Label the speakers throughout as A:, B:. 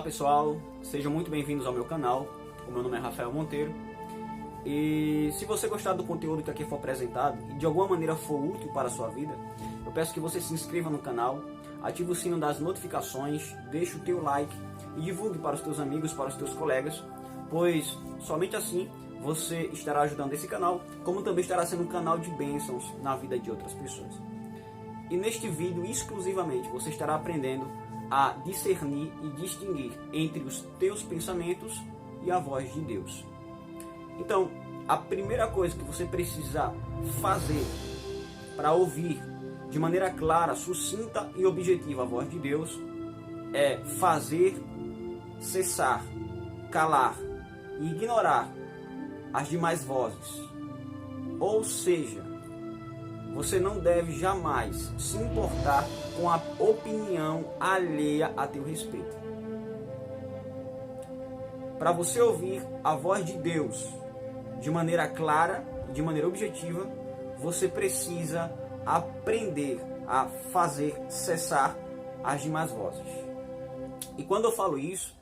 A: pessoal, sejam muito bem-vindos ao meu canal. O meu nome é Rafael Monteiro. E se você gostar do conteúdo que aqui for apresentado e de alguma maneira for útil para a sua vida, eu peço que você se inscreva no canal, ative o sino das notificações, deixe o teu like e divulgue para os teus amigos, para os teus colegas, pois somente assim você estará ajudando esse canal, como também estará sendo um canal de bênçãos na vida de outras pessoas. E neste vídeo, exclusivamente, você estará aprendendo a discernir e distinguir entre os teus pensamentos e a voz de Deus. Então, a primeira coisa que você precisa fazer para ouvir de maneira clara, sucinta e objetiva a voz de Deus é fazer cessar, calar e ignorar as demais vozes. Ou seja, você não deve jamais se importar com a opinião alheia a teu respeito. Para você ouvir a voz de Deus de maneira clara e de maneira objetiva, você precisa aprender a fazer cessar as demais vozes. E quando eu falo isso,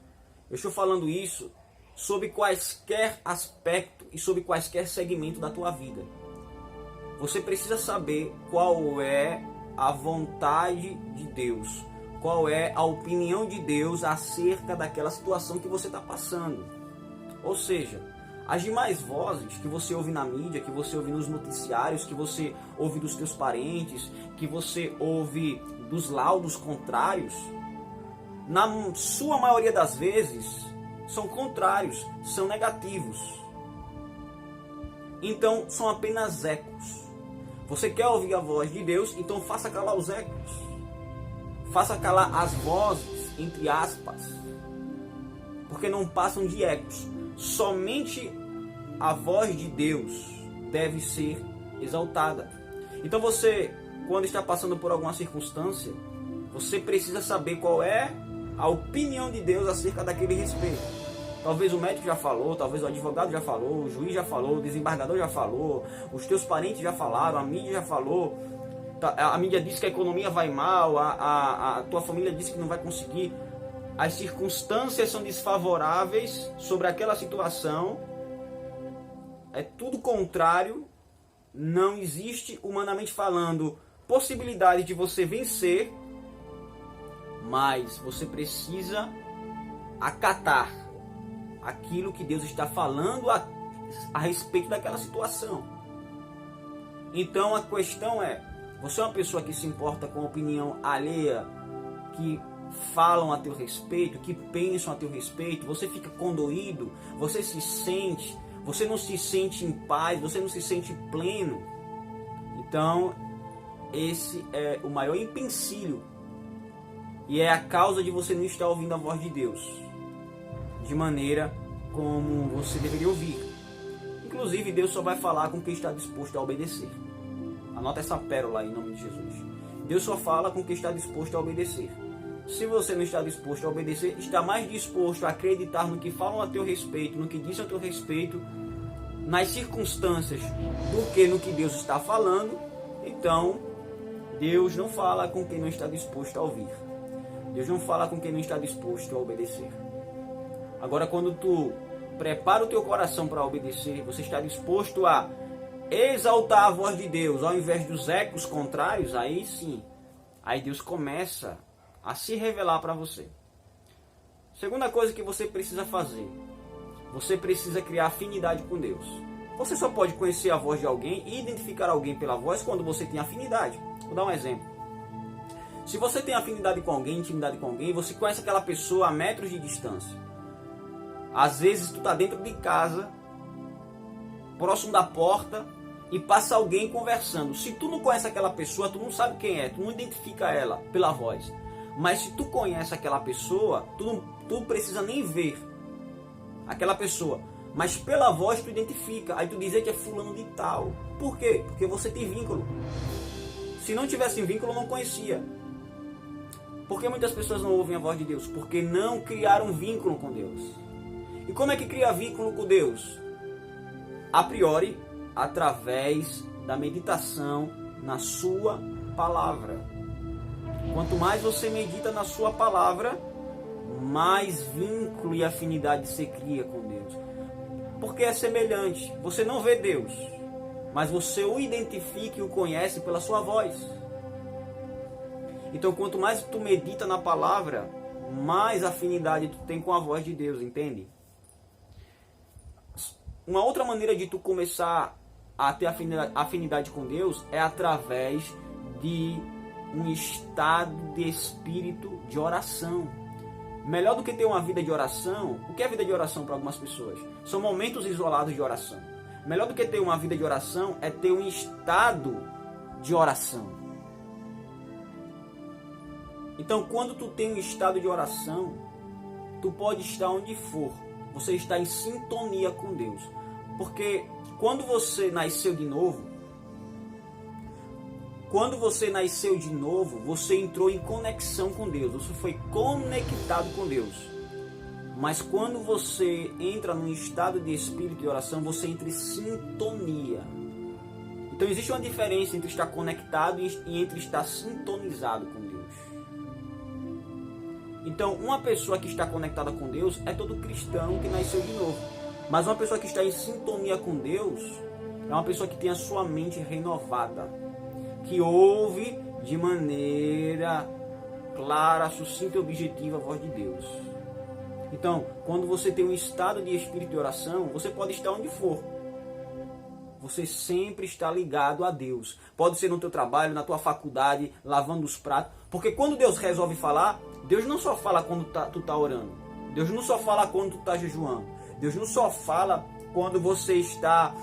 A: eu estou falando isso sobre quaisquer aspecto e sobre quaisquer segmento da tua vida. Você precisa saber qual é a vontade de Deus, qual é a opinião de Deus acerca daquela situação que você está passando. Ou seja, as demais vozes que você ouve na mídia, que você ouve nos noticiários, que você ouve dos teus parentes, que você ouve dos laudos contrários, na sua maioria das vezes, são contrários, são negativos. Então, são apenas ecos. Você quer ouvir a voz de Deus, então faça calar os ecos. Faça calar as vozes, entre aspas, porque não passam de ecos. Somente a voz de Deus deve ser exaltada. Então você, quando está passando por alguma circunstância, você precisa saber qual é a opinião de Deus acerca daquele respeito. Talvez o médico já falou, talvez o advogado já falou, o juiz já falou, o desembargador já falou, os teus parentes já falaram, a mídia já falou, a mídia disse que a economia vai mal, a tua família disse que não vai conseguir, as circunstâncias são desfavoráveis sobre aquela situação, é tudo contrário, não existe, humanamente falando, possibilidade de você vencer, mas você precisa acatar aquilo que Deus está falando a respeito daquela situação. Então a questão é, você é uma pessoa que se importa com a opinião alheia, que falam a teu respeito, que pensam a teu respeito, você fica condoído, você não se sente em paz, você não se sente pleno. Então esse é o maior empecilho e é a causa de você não estar ouvindo a voz de Deus de maneira como você deveria ouvir. Inclusive, Deus só vai falar com quem está disposto a obedecer. Anota essa pérola aí, em nome de Jesus. Deus só fala com quem está disposto a obedecer. Se você não está disposto a obedecer, está mais disposto a acreditar no que falam a teu respeito, no que dizem a teu respeito, nas circunstâncias, do que no que Deus está falando, então Deus não fala com quem não está disposto a ouvir. Deus não fala com quem não está disposto a obedecer. Agora, quando tu prepara o teu coração para obedecer, você está disposto a exaltar a voz de Deus ao invés dos ecos contrários, aí sim, aí Deus começa a se revelar para você. Segunda coisa que você precisa fazer, você precisa criar afinidade com Deus. Você só pode conhecer a voz de alguém e identificar alguém pela voz quando você tem afinidade. Vou dar um exemplo. Se você tem afinidade com alguém, intimidade com alguém, você conhece aquela pessoa a metros de distância. Às vezes tu tá dentro de casa, próximo da porta, e passa alguém conversando. Se tu não conhece aquela pessoa, tu não sabe quem é, tu não identifica ela pela voz. Mas se tu conhece aquela pessoa, tu não precisa nem ver aquela pessoa. Mas pela voz tu identifica. Aí tu diz que é fulano de tal. Por quê? Porque você tem vínculo. Se não tivesse vínculo, não conhecia. Por que muitas pessoas não ouvem a voz de Deus? Porque não criaram vínculo com Deus. E como é que cria vínculo com Deus? A priori, através da meditação na sua palavra. Quanto mais você medita na sua palavra, mais vínculo e afinidade se cria com Deus. Porque é semelhante. Você não vê Deus, mas você o identifica e o conhece pela sua voz. Então, quanto mais tu medita na palavra, mais afinidade tu tem com a voz de Deus, entende? Uma outra maneira de tu começar a ter afinidade com Deus é através de um estado de espírito de oração. Melhor do que ter uma vida de oração, o que é vida de oração para algumas pessoas? São momentos isolados de oração. Melhor do que ter uma vida de oração é ter um estado de oração. Então, quando tu tem um estado de oração, tu pode estar onde for. Você está em sintonia com Deus. Porque quando você nasceu de novo, você entrou em conexão com Deus. Você foi conectado com Deus. Mas quando você entra num estado de espírito de oração, você entra em sintonia. Então existe uma diferença entre estar conectado e entre estar sintonizado com Deus. Então, uma pessoa que está conectada com Deus é todo cristão que nasceu de novo. Mas uma pessoa que está em sintonia com Deus é uma pessoa que tem a sua mente renovada, que ouve de maneira clara, sucinta e objetiva a voz de Deus. Então, quando você tem um estado de espírito de oração, você pode estar onde for. Você sempre está ligado a Deus. Pode ser no teu trabalho, na tua faculdade, lavando os pratos. Porque quando Deus resolve falar, Deus não só fala quando tu está orando. Deus não só fala quando tu está jejuando. Deus não só fala quando você está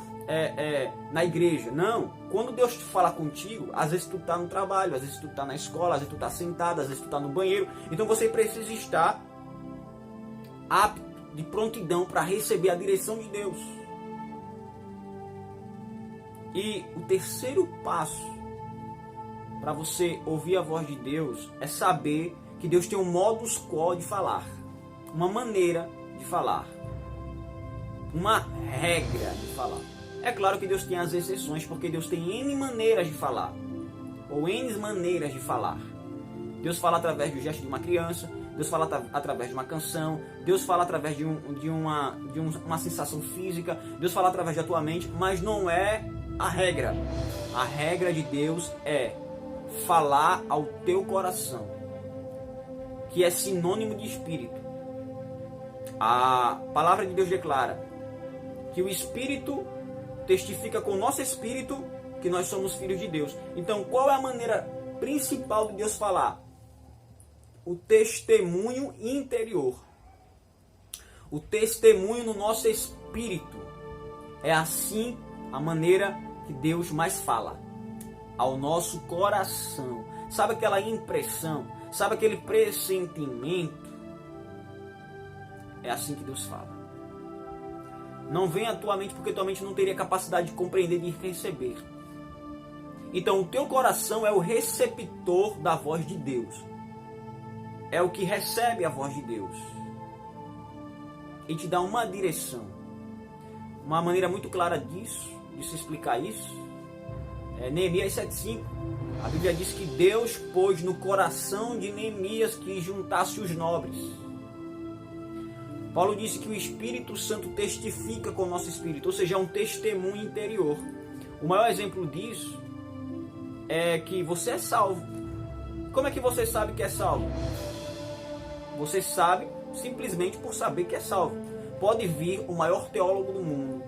A: na igreja. Não. Quando Deus te fala contigo, às vezes tu está no trabalho, às vezes tu está na escola, às vezes tu está sentado, às vezes tu está no banheiro. Então você precisa estar apto, de prontidão para receber a direção de Deus. E o terceiro passo para você ouvir a voz de Deus é saber que Deus tem um modus quo de falar, uma maneira de falar, uma regra de falar. É claro que Deus tem as exceções, porque Deus tem N maneiras de falar, ou N maneiras de falar. Deus fala através do gesto de uma criança, Deus fala através de uma canção, Deus fala através de uma sensação física, Deus fala através da tua mente, mas não é a regra. A regra de Deus é falar ao teu coração, que é sinônimo de espírito. A palavra de Deus declara que o Espírito testifica com o nosso espírito que nós somos filhos de Deus. Então, qual é a maneira principal de Deus falar? O testemunho interior. O testemunho no nosso espírito. É assim a maneira que Deus mais fala. Ao nosso coração. Sabe aquela impressão? Sabe aquele pressentimento? É assim que Deus fala. Não vem à tua mente, porque tua mente não teria capacidade de compreender e de receber. Então o teu coração é o receptor da voz de Deus. É o que recebe a voz de Deus. E te dá uma direção. Uma maneira muito clara disso, de se explicar isso, é Neemias 7,5. A Bíblia diz que Deus pôs no coração de Neemias que juntasse os nobres. Paulo disse que o Espírito Santo testifica com o nosso espírito, ou seja, é um testemunho interior. O maior exemplo disso é que você é salvo. Como é que você sabe que é salvo? Você sabe simplesmente por saber que é salvo. Pode vir o maior teólogo do mundo,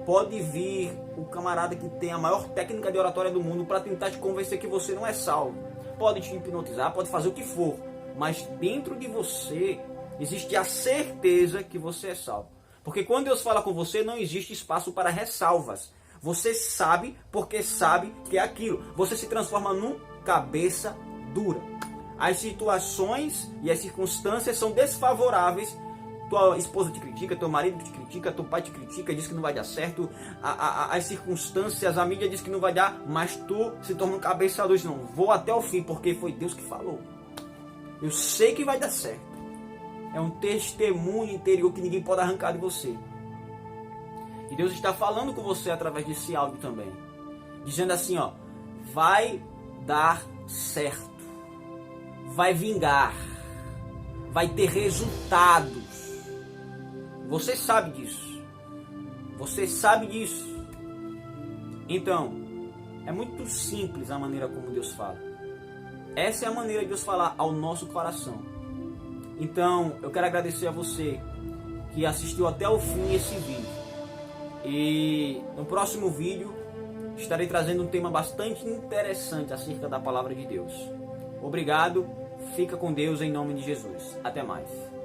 A: pode vir o camarada que tem a maior técnica de oratória do mundo para tentar te convencer que você não é salvo. Pode te hipnotizar, pode fazer o que for, mas dentro de você existe a certeza que você é salvo. Porque quando Deus fala com você, não existe espaço para ressalvas. Você sabe porque sabe que é aquilo. Você se transforma num cabeça dura. As situações e as circunstâncias são desfavoráveis. Tua esposa te critica, teu marido te critica, teu pai te critica, diz que não vai dar certo. As circunstâncias, a mídia diz que não vai dar, mas tu se torna um cabeça dura. Não, vou até o fim porque foi Deus que falou. Eu sei que vai dar certo. É um testemunho interior que ninguém pode arrancar de você. E Deus está falando com você através desse áudio também. Dizendo assim, ó, vai dar certo. Vai vingar. vai ter resultados. Você sabe disso. Você sabe disso. Então, é muito simples a maneira como Deus fala. Essa é a maneira de Deus falar ao nosso coração. Então, eu quero agradecer a você que assistiu até o fim esse vídeo. E no próximo vídeo estarei trazendo um tema bastante interessante acerca da palavra de Deus. Obrigado, fica com Deus em nome de Jesus. Até mais.